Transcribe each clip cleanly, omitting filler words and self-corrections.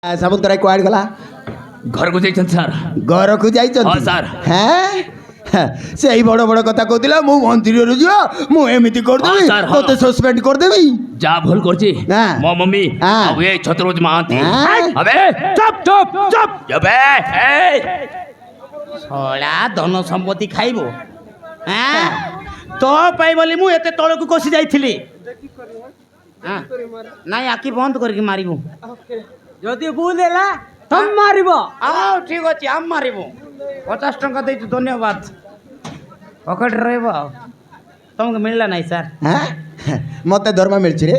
ସାମନ୍ତରାୟ କୁଆଡ଼େ ଗଲା? ଘରକୁ ଯାଇଛନ୍ତି ସାର୍। ଘରକୁ ଯାଇଛନ୍ତି? ହଁ ସାର୍। ହେଁ ସେଇ ବଡ଼ ବଡ଼ କଥା କହୁଥିଲା ମୁଁ ମନ୍ଦିରରୁ ଯିବ ମୁଁ ଏମିତି କରିଦେବି ହଁ ସାର୍, ହଁ। ତତେ ସସ୍ପେଣ୍ଡ କରିଦେବି। যা ভুল করছি হ্যাঁ। মো মম্মি হ্যাঁ। ଆଉ ଏ ଛତ୍ରଭୁଜ ମହାନ୍ତି হ্যাঁ। আবে চুপ চুপ চুপ যাবে এই শଳା ଧନ ସମ୍ପତ୍ତି ଖାଇବ ତ ପାଇଁ ବୋଲି ମୁଁ ଏତେ ତଳକୁ କଷି ଯାଇଥିଲି। ନାଇଁ ଆଖି ବନ୍ଦ କରିକି ମାରିବୁ ଯଦି ଭୁଲ ହେଲା ତମ ମାରିବ। ଆଉ ଠିକ ଅଛି ଆମ ମାରିବୁ 50 ଟଙ୍କା ଦେଇଛୁ ଧନ୍ୟବାଦ ପକେଟରେ ରହିବ ଆଉ ତମକୁ ମିଳିଲା ନାହିଁ ସାର୍। ମତେ ଦରମା ମିଳୁଛି ରେ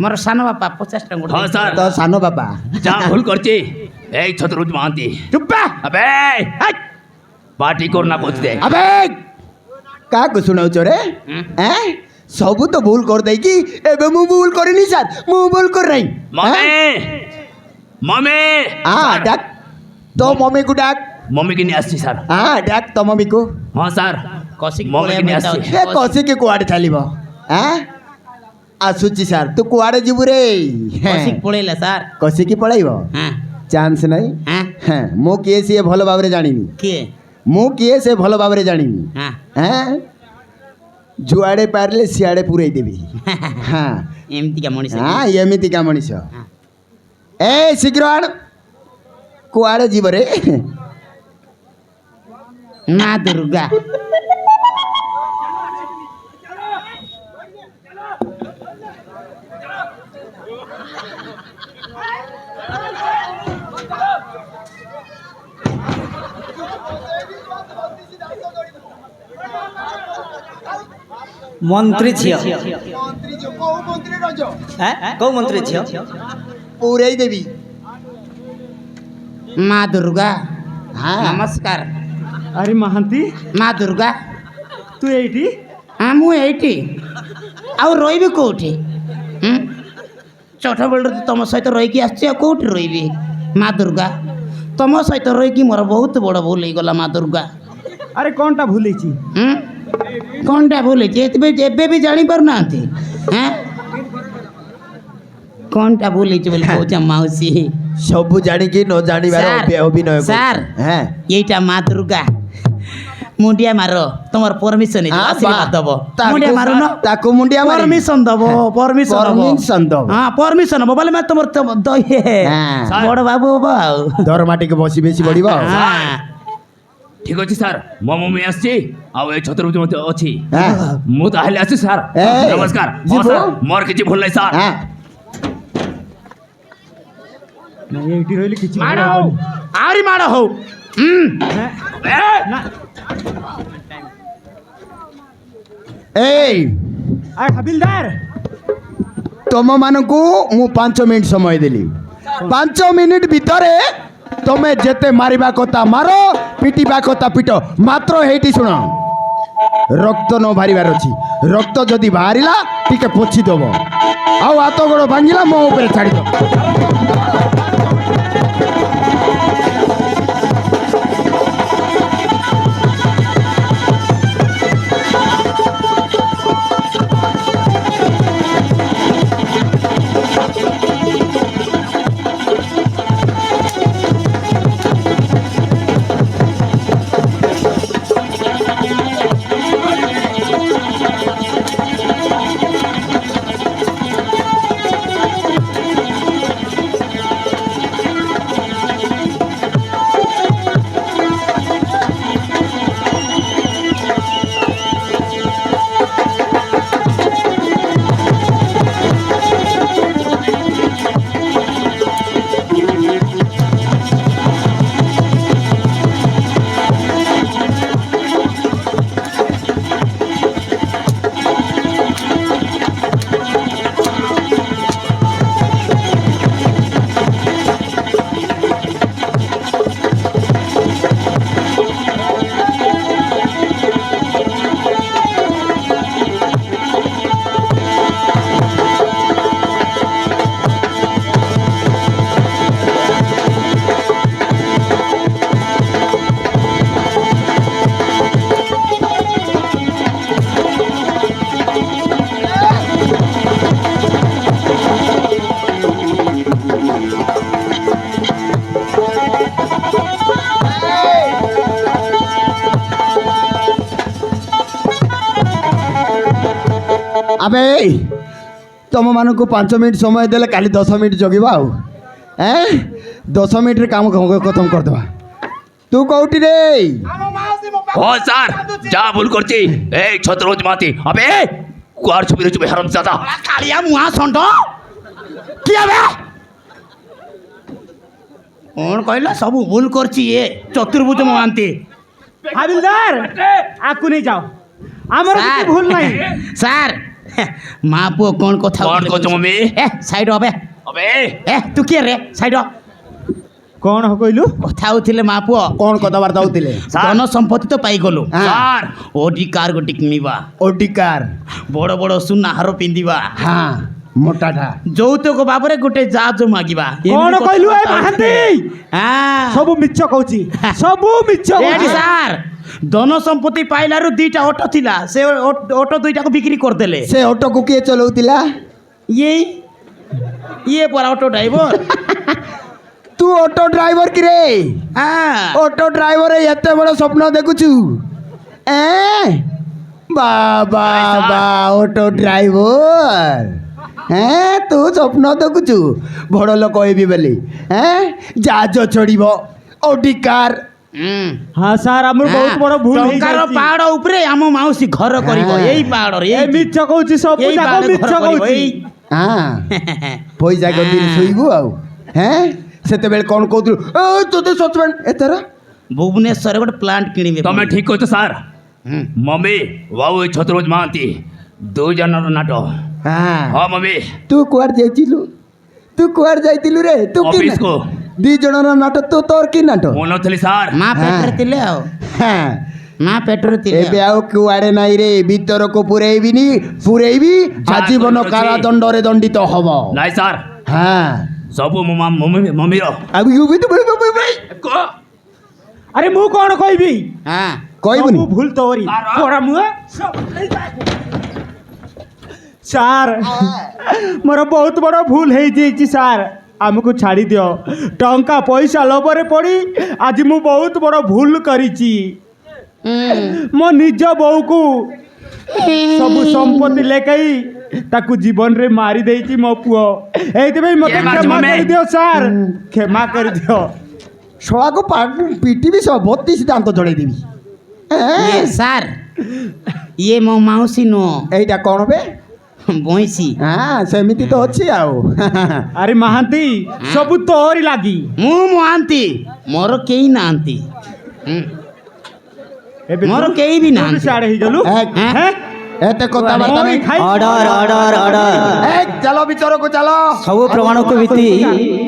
ମୋର ସାନ ବାପା 50 ଟଙ୍କା ହଁ ସାର୍ ତ ସାନ ବାବା যা ভুল করছি এই ছত্রভুজ মহাନ୍ତି ଚୁପ আবে পার্টি করনা বুঝতে আবে କାହାକୁ ଶୁଣାଉଛ ରେ? ସବୁ ତ ଭୁଲ କରିଦେଇକି ଏବେ ମୁଁ ଭୁଲ କରିନି ସାର୍ ମୁଁ ଭୁଲ କରିନାହିଁ। मम्मी मम्मी ଡାକ ତୋ ମମିକୁ ଡାକ। मम्मी की नहीं आसी सर। ଡାକ ତୋ ମମିକୁ। हाँ सर मम्मी की नहीं आसी ଏ କଷିକି କୁଆଡ଼େ ଚାଲିବ? ଆସୁଛି ସାର୍ ତୁ କୁଆଡ଼େ ଯିବୁ ରେ? ପଳେଇଲା ସାର୍ କଷିକି ପଳେଇବ ଚାନ୍ସ ନାହିଁ। ମୁଁ କିଏ ସିଏ ଭଲ ଭାବରେ ଜାଣିନି। କିଏ ମୁଁ କିଏ ସେ ଭଲ ଭାବରେ ଜାଣିନି। ଯୁଆଡ଼େ ପାରିଲେ ସିଆଡ଼େ ପୁରେଇ ଦେବି। ଏମିତିକା ମଣିଷ ଏମିତିକା ମଣିଷ। ଏ ଶୀଘ୍ର ଆଣ କୁଆଡ଼େ ଯିବ ରେ? ମା ଦୁର୍ଗା ମନ୍ତ୍ରୀ ଝିଅ କୋଉ ମନ୍ତ୍ରୀ ଝିଅ? ପୁରେଇ ଦେବି। ମା ଦୁର୍ଗା ନମସ୍କାର। ଆରେ ମହାନ୍ତି ମା ଦୁର୍ଗା ତୁ ଏଇଠି? ମୁଁ ଏଇଠି ଆଉ ରହିବି କୋଉଠି? ଛୋଟବେଳରୁ ତମ ସହିତ ରହିକି ଆସିଛି ଆଉ କୋଉଠି ରହିବି? ମା ଦୁର୍ଗା ତମ ସହିତ ରହିକି ମୋର ବହୁତ ବଡ଼ ଭୁଲ ହେଇଗଲା ମା ଦୁର୍ଗା। ଆରେ କଣଟା ଭୁଲ ହେଇଛି? କ'ଣଟା ଭୁଲ ହେଇଛି ଏବେ ବି ଜାଣିପାରୁନାହାନ୍ତି? କ'ଣଟା ଭୁଲ ହେଇଛି ବୋଲି କହୁଛ ମାଉସୀ? ସବୁ ଜାଣିକି ନ ଜାଣିବାର ଅଭିନୟ ସାର୍ ଏଇଟା ମା ଦୁର୍ଗା ମୁଣ୍ଡିଆ ମାର ତମର ପରମିଶନ ଆଶୀର୍ବାଦ ଦବ। ମୁଣ୍ଡିଆ ମାରୁନ ତାକୁ ମୁଣ୍ଡିଆ ପରମିଶନ ଦବ ପରମିଶନ ଦବ। ପରମିଶନ ହବ ବୋଲେ ତମର ବଡ଼ ବାବୁ ହବ ଆଉ ଦରମା ଟିକେ ବସି ବେଶୀ ବଢିବ। ঠিক ଅଛି ସାର୍ ମୋ ମମି ଆସିଛି ଆଉ ଏ ଛତ୍ରଭୁଜ ମଧ୍ୟ ଅଛି ମୁଁ ତାହେଲେ ଆସିଛି ସାର୍। ନମସ୍କାର ମୋର କିଛି ଭୁଲ ନାହିଁ ସାର୍। ଏଇଠି ରହିଲେ କିଛି ମାଡ଼ ହଉ ଆହୁରି ମାଡ଼ ହଉ। ହାବିଲଦାର ତମ ମାନଙ୍କୁ ମୁଁ 5 ମିନିଟ୍ ସମୟ ଦେଲି। 5 ମିନିଟ୍ ଭିତରେ ତମେ ଯେତେ ମାରିବା କଥା ମାର ପିଟିବା କଥା ପିଟ। ମାତ୍ର ହେଇଠି ଶୁଣ ରକ୍ତ ନ ବାହାରିବାର ଅଛି। ରକ୍ତ ଯଦି ବାହାରିଲା ଟିକେ ପୋଛିଦବ ଆଉ ହାତ ଗୋଡ଼ ଭାଙ୍ଗିଲା ମୋ ଉପରେ ଛାଡ଼ିଦବ। আবে ତୁମମାନଙ୍କୁ 5 ମିନିଟ୍ ସମୟ ଦେଲେ କାଲି 10 ମିନିଟ୍ ଜଗିବା ଆଉ 10 ମିନିଟ୍ରେ କାମ ଖତମ କରିଦେବା। ତୁ କୋଉଠି ରେ? ও স্যার যা ভুল করছি এই ছত্রপতি মাতি আবে কুয়ার ছবি রয়েছে হারাম দাদা কালিয়া মুহা ষণ্ଢ কি হবে କଣ କହିଲା ସବୁ ଭୁଲ କରିଛି ଇଏ ଚତୁର୍ଭୁଜ ମହାନ୍ତି। হাবিলদার আকু নেই যাও আমার কিছু ସାର୍ ভুল নাই। ସାର୍ ମା ପୁଅ କଣ କଥା କଣ ହଉଥିଲେ କହୁଛ ମମି? ଏ ସାଇଡ୍ হবে আবে ତୁ କିଏ ରେ ସାଇଡ୍ কোন কইলু? କଥା ହଉଥିଲେ ମା ପୁଅ କ'ଣ କଥାବାର୍ତ୍ତା ହଉଥିଲେ? ଧନ ସମ୍ପତ୍ତି ତ ପାଇଗଲୁ ହଁ। স্যার ଓଡି କାର୍ ଗୋଟେ କିଣିବା ଓଡି କାର୍। ବଡ଼ ବଡ଼ ସୁନା ହାର ପିନ୍ଧିବା ହଁ ମୋଟାଟା। ଯୌତୁକ ଭାବରେ ଗୋଟେ ଜାହାଜ ମାଗିବା কোন কইলু এই মাহাନ୍ତି? হ্যাঁ সবু মিছ কହୁছি সবু মিছ রেডি কହୁছি। স্যার ধন সম্পত্তি পাইলাରୁ ଦୁଇଟା ଅଟୋ ଥିଲା ସେ ଅଟୋ ଦୁଇଟାକୁ ବିକ୍ରି କରିଦେଲେ ସେ ଅଟୋକୁ କିଏ ଚଲାଉଥିଲା? ଇଏ ପରା ଅଟୋ ଡ୍ରାଇଭର ତୁ ଅଟୋ ଡ୍ରାଇଭର କି ରେ? হ্যাঁ ଅଟୋ ଡ୍ରାଇଭର ଏତେ ବଡ଼ ସ୍ୱପ୍ନ ଦେଖୁଛୁ? ବାବା ବା ଅଟୋ ଡ୍ରାଇଭର ତୁ ସ୍ୱପ୍ନ ଦେଖୁଛୁ ବଡ଼ ଲୋକ ହେବି ବୋଲି? ଜାହାଜ ଚଢ଼ିବ ଓଡି କାର୍। হ্যাঁ স্যার আমার বহুত বড় ভুল হই ଟଙ୍କାର যাইছি। ପାହାଡ଼ ଉପରେ ଆମ ମାଉସୀ ଘର କରିବ হ্যাঁ। ଏଇ ପାହାଡ଼ରେ এই ମିଛ କହୁଛି ସବୁ ଏଇ ଯାକ ପାହାଡ଼ରେ ମିଛ ଘର କରିବ କହୁଛି। ଏଇ ପଇସା ଗଦିରେ ଶୋଇବୁ ଆଉ ସେତେବେଳେ କ'ଣ କହୁଥିଲୁ? ତୋତେ ସସ୍ପେଣ୍ଡ ଏଥର ଭୁବନେଶ୍ୱରରେ ଗୋଟେ ପ୍ଲାଣ୍ଟ କିଣିବେ তুমি ঠিক করছো স্যার মমি বাবু এই ছত্রপতি মাহাନ୍ତି দুইজনের নাট হ্যাঁ মমি ତୁ କୁଆଡ଼େ ଯାଇଥିଲୁ? ତୁ କୁଆଡ଼େ ଯାଇଥିଲୁ ରେ? ତୁ କି ଅଫିସକୁ। ଦି ଜଣର ନାଟ ତୁ ତୋର କି ନାଟ? মনে ଥିଲି স্যার ମା ପେଟରେ ଥିଲେ ଆଉ হ্যাঁ ମା ପେଟରେ ଥିଲେ ଏବେ ଆଉ କୁଆଡ଼େ ନାହିଁ ରେ। ଭିତରକୁ ପୁରେଇବିନି, ପୁରେଇବି ଆଜୀବନ କରୁଛି। କାରାଦଣ୍ଡରେ ଦଣ୍ଡିତ ହବ। নাই স্যার হ্যাঁ ସବୁ ମୋ ମମିର ଆଉ আরে মু কোন কইবি? হ্যাঁ କହିବୁନି? সবু ভুল তোরি তোরা মুয়ে স্যার মোর বহুত বড় ভুল হয়ে যাইছি স্যার আমাকে ছাড়ি দিও। টঙ্কা পয়সা লোভরে পড়ি আজ মু বহুত বড় ভুল করিছি। মো নিজ বউকু সবু সম্পত্তি লেখাই তাকু জীবনরে মারি দেইছি মো পুଅ। এইଥିପାଇଁ মতে ক্ষমা ক্ষমা করবে। করে দিও স্যার, ক্ষমা করে দিও। ଶଳାକୁ ପିଟିବି, 32 ଦାନ୍ତ ଜଳେଇ ଦେବି। ଇଏ ସାର୍ ଇଏ ମୋ ମାଉସୀ ନୁହଁ এইটা କ'ଣ ବେ? ବଇଁଶୀ হ্যাঁ ସେମିତି ତ ଅଛି ଆଉ। আরে মাহাନ୍ତି সবু তোরি লাগি। ମୁଁ ମହାନ୍ତି ମୋର କେହି ନାହାନ୍ତି ଏବେ ମୋର ତୁ- କେହି ବି ତୁ ନାହାନ୍ତି ସିଆଡେ ହେଇଗଲୁ। হ্যাঁ? ଏତେ କଥାବାର୍ତ୍ତା ওই ନାହିଁ। খাই- অর্ডার অর্ডার অর্ডার ଚାଲ ଭିତରକୁ ଚାଲ। ସବୁ ପ୍ରମାଣକୁ ଭିତ୍ତି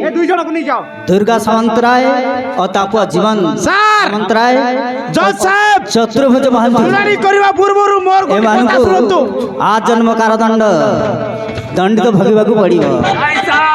এ দুই জনকে নিয়ে যাও। দুর্গা সামন্তরায় ও তাপুয়া জীবন ସାର୍ সামন্তরায় ଜଜ୍ ସାହେବ চতুর্ভুজ মহাନ୍ତି শুনানি କରିବା ପୂର୍ବରୁ ମୋର ଗୋଟେ କଥା ଏମାନଙ୍କୁ ଶୁଣନ୍ତୁ ଆଜନ୍ମ କାରାଦଣ୍ଡ ଦଣ୍ଡିତ ଭୋଗିବାକୁ ପଡ଼ିବ। নাই স্যার